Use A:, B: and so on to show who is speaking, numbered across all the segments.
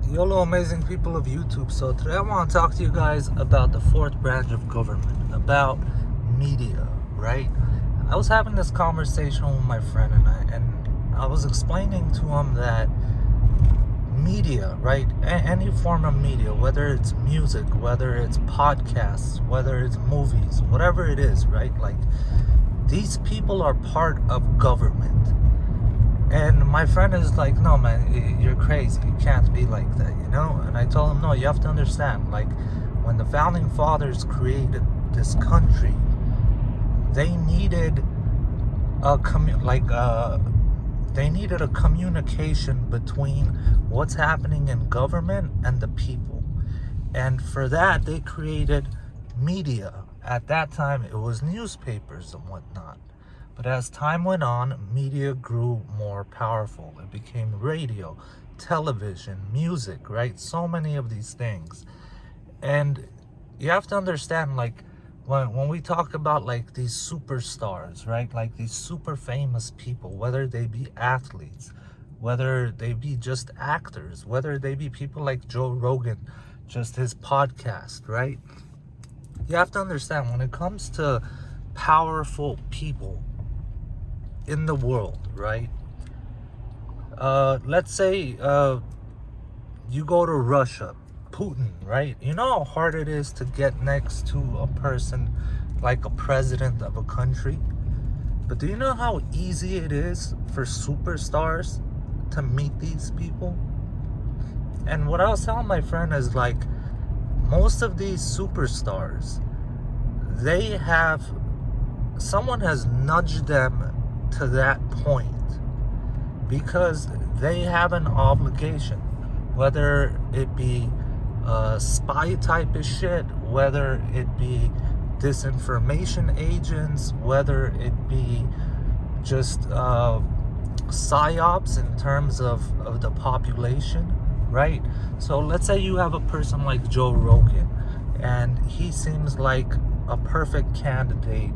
A: YOLO amazing people of YouTube. So today I want to talk to you guys about the fourth branch of government, about media, right? I was having this conversation with my friend and I was explaining to him that media, right? Any form of media, whether it's music, whether it's podcasts, whether it's movies, whatever it is, right? Like these people are part of government. And my friend is like, no, man, you're crazy. You can't be like that, you know? And I told him, no, you have to understand. Like, when the founding fathers created this country, they needed they needed a communication between what's happening in government and the people. And for that, they created media. At that time, it was newspapers and whatnot. But as time went on, media grew more powerful. It became radio, television, music, right? So many of these things. And you have to understand, like, when we talk about, like, these superstars, right? Like, these super famous people, whether they be athletes, whether they be just actors, whether they be people like Joe Rogan, just his podcast, right? You have to understand, when it comes to powerful people in the world, right? Let's say you go to Russia, Putin, right? You know how hard it is to get next to a person like a president of a country? But do you know how easy it is for superstars to meet these people? And what I was telling my friend is, like, most of these superstars, someone has nudged them to that point because they have an obligation, whether it be spy type of shit, whether it be disinformation agents, whether it be just psyops in terms of the population, right? So let's say you have a person like Joe Rogan, and he seems like a perfect candidate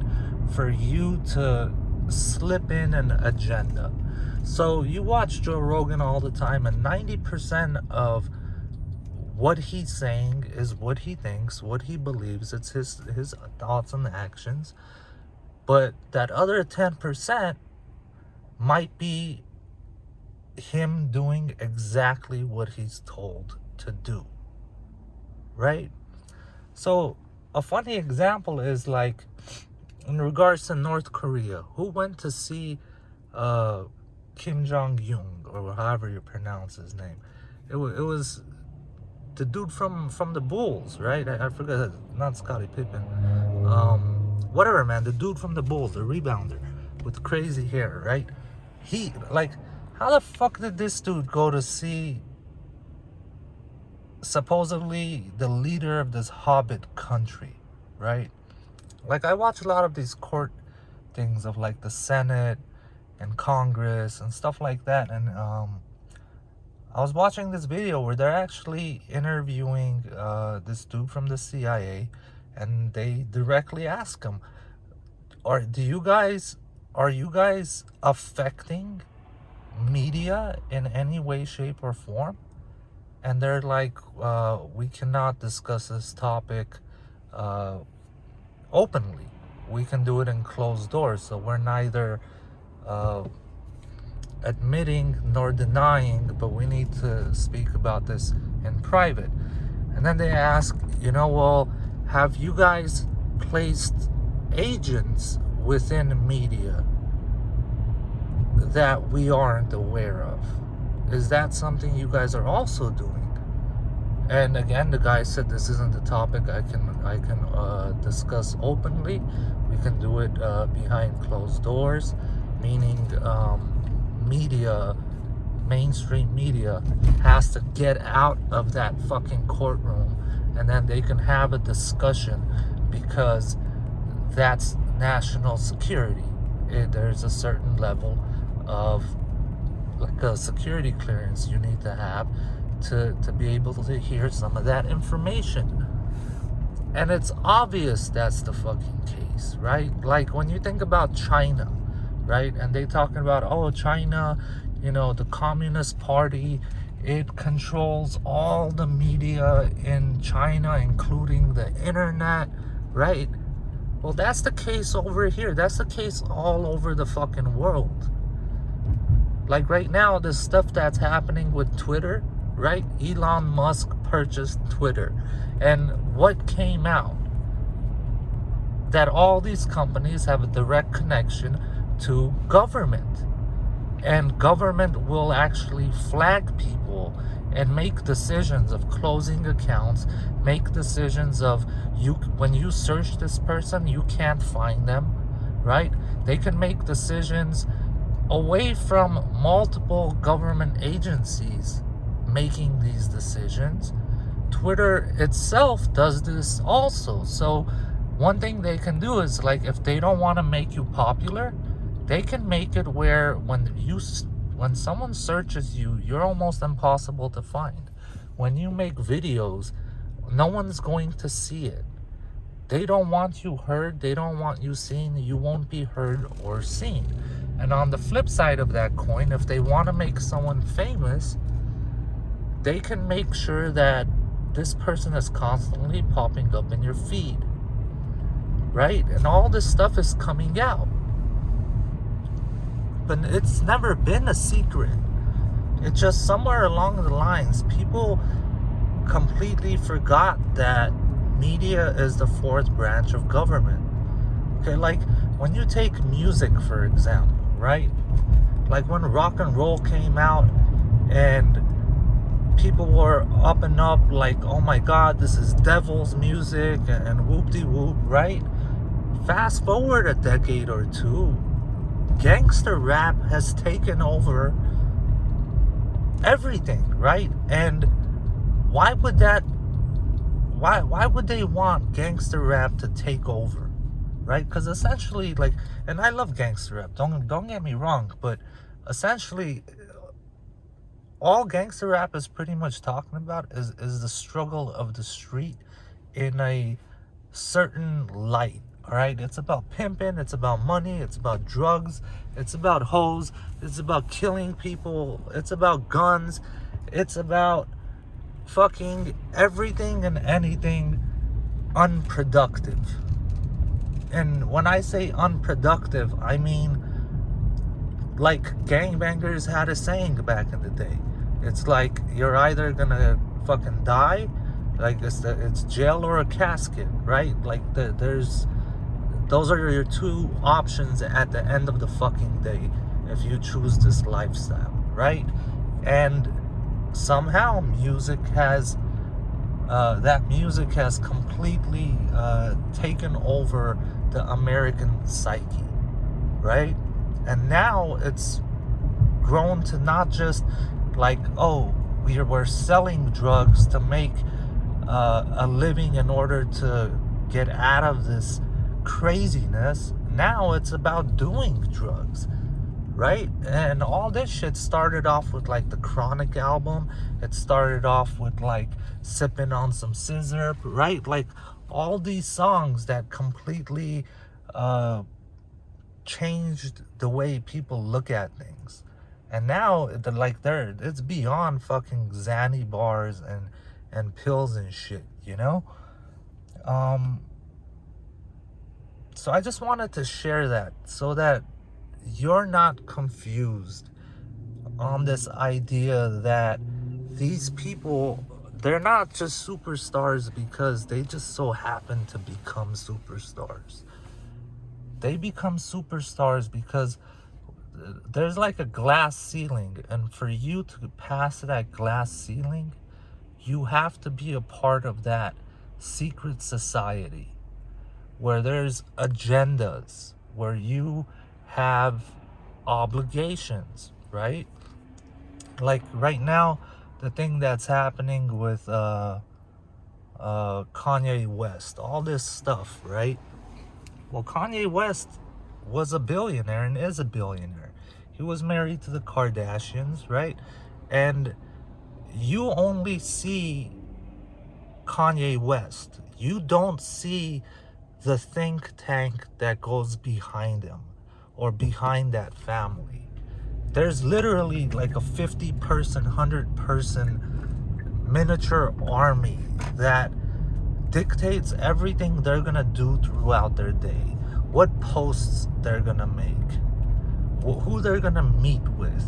A: for you to slip in an agenda. So you watch Joe Rogan all the time, and 90% of what he's saying is what he thinks, what he believes. It's his thoughts and actions. But that other 10% might be him doing exactly what he's told to do, right? So a funny example is, like, in regards to North Korea, who went to see Kim Jong-un, or however you pronounce his name. It was the dude from the Bulls, right? I forgot, not Scottie Pippen. Whatever, man, the dude from the Bulls, the rebounder with crazy hair, right? He, like, how the fuck did this dude go to see supposedly the leader of this hobbit country, right? Like, I watch a lot of these court things of, like, the Senate and Congress and stuff like that, and I was watching this video where they're actually interviewing this dude from the CIA, and they directly ask him, are you guys affecting media in any way, shape, or form? And they're like, we cannot discuss this topic openly. We can do it in closed doors. So we're neither admitting nor denying, but we need to speak about this in private. And then they ask, well, have you guys placed agents within media that we aren't aware of? Is that something you guys are also doing? And again, the guy said, this isn't the topic I can discuss openly. We can do it behind closed doors, meaning media, mainstream media, has to get out of that fucking courtroom, and then they can have a discussion, because that's national security. There's a certain level of, like, a security clearance you need to have to be able to hear some of that information. And it's obvious that's the fucking case, right? Like, when you think about China, right, and they talking about, oh, China, the Communist Party It controls all the media in China, including the internet, right? Well, that's the case over here. That's the case all over the fucking world. Like right now, the stuff that's happening with Twitter, right? Elon Musk purchased Twitter. And what came out? That all these companies have a direct connection to government. And government will actually flag people and make decisions of closing accounts, make decisions of you when you search this person, you can't find them, right? They can make decisions away from multiple government agencies making these decisions. Twitter itself does this also. So one thing they can do is, like, if they don't want to make you popular, they can make it where when someone searches you, you're almost impossible to find. When you make videos, no one's going to see it. They don't want you heard, they don't want you seen, you won't be heard or seen. And on the flip side of that coin, if they want to make someone famous, they can make sure that this person is constantly popping up in your feed, right? And all this stuff is coming out. But it's never been a secret. It's just somewhere along the lines, people completely forgot that media is the fourth branch of government. Okay, like when you take music, for example, right? Like when rock and roll came out and people were up and up like, oh my God, this is devil's music and whoop-de-whoop, right? Fast forward a decade or two, gangster rap has taken over everything, right? And why would they want gangster rap to take over, right? Because essentially, like, and I love gangster rap, don't get me wrong, but essentially all gangster rap is pretty much talking about is the struggle of the street in a certain light. All right, it's about pimping, it's about money, it's about drugs, it's about hoes, it's about killing people, it's about guns, it's about fucking everything and anything unproductive. And when I say unproductive, I mean, like, gangbangers had a saying back in the day. It's like, you're either gonna fucking die, like it's jail or a casket, right? Like those are your two options at the end of the fucking day if you choose this lifestyle, right? And somehow music has completely taken over the American psyche, right? And now it's grown to not just like, oh, we're selling drugs to make a living in order to get out of this craziness. Now it's about doing drugs, right? And all this shit started off with like the Chronic album. It started off with like Sipping on Some Scissor, right? Like all these songs that completely changed the way people look at things. And now it's beyond fucking Xanny bars and pills and shit, you know? So I just wanted to share that so that you're not confused on this idea that these people, they're not just superstars because they just so happen to become superstars. They become superstars because there's like a glass ceiling, and for you to pass that glass ceiling, you have to be a part of that secret society where there's agendas, where you have obligations, right? Like right now, the thing that's happening with Kanye West, all this stuff, right? Well, Kanye West was a billionaire and is a billionaire. He was married to the Kardashians, right? And you only see Kanye West. You don't see the think tank that goes behind him or behind that family. There's literally like a 50-person, 100-person miniature army that dictates everything they're gonna do throughout their day, what posts they're gonna make, who they're gonna meet with.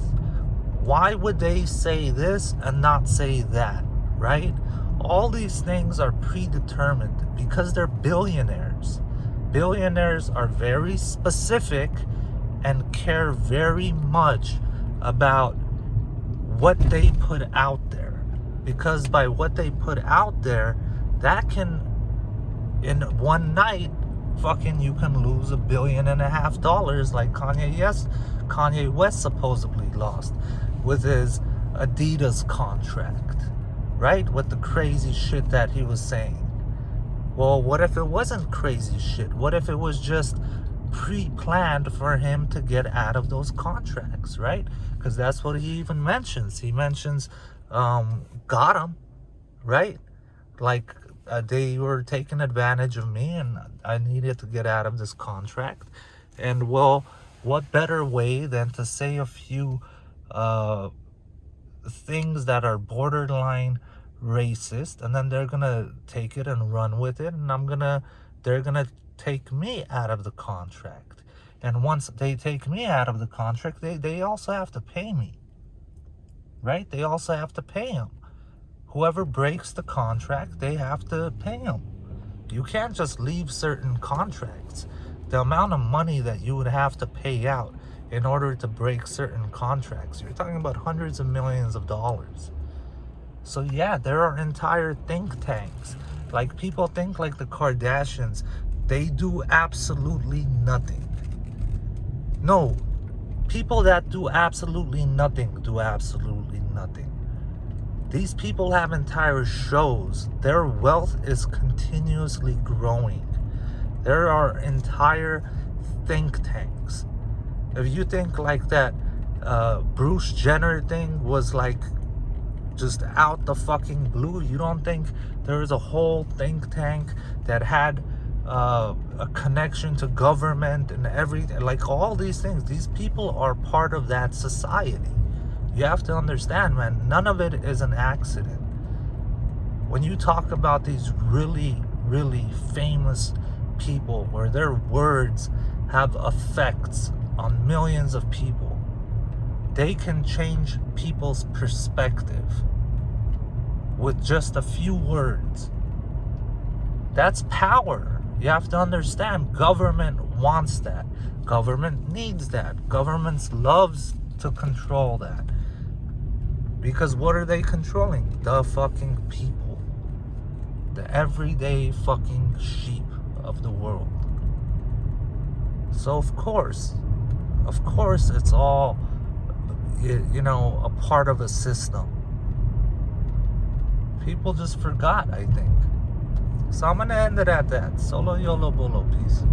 A: Why would they say this and not say that, right? All these things are predetermined because they're billionaires. Billionaires are very specific and care very much about what they put out there. Because by what they put out there, that can, in one night, fucking you can lose $1.5 billion like Kanye West supposedly lost with his Adidas contract, right? With the crazy shit that he was saying. Well, what if it wasn't crazy shit? What if it was just pre-planned for him to get out of those contracts, right? Because that's what he even mentions. He mentions Gotham, right? Like they were taking advantage of me and I needed to get out of this contract. And well, what better way than to say a few things that are borderline racist, and then they're gonna take it and run with it, and they're gonna take me out of the contract. And once they take me out of the contract, they also have to pay me, right? They also have to pay him. Whoever breaks the contract, they have to pay him. You can't just leave certain contracts. The amount of money that you would have to pay out in order to break certain contracts, you're talking about hundreds of millions of dollars. So yeah, there are entire think tanks. Like, people think like the Kardashians, they do absolutely nothing. No, people that do absolutely nothing do absolutely nothing. These people have entire shows. Their wealth is continuously growing. There are entire think tanks. If you think like that Bruce Jenner thing was like just out the fucking blue, you don't think there is a whole think tank that had a connection to government and everything, like all these things? These people are part of that society. You have to understand, man, none of it is an accident. When you talk about these really, really famous people where their words have effects on millions of people, they can change people's perspective with just a few words. That's power. You have to understand, government wants that. Government needs that. Government loves to control that. Because what are they controlling? The fucking people. The everyday fucking sheep of the world. So of course it's all, a part of a system. People just forgot, I think. So I'm gonna end it at that. Solo, YOLO, BOLO. Peace.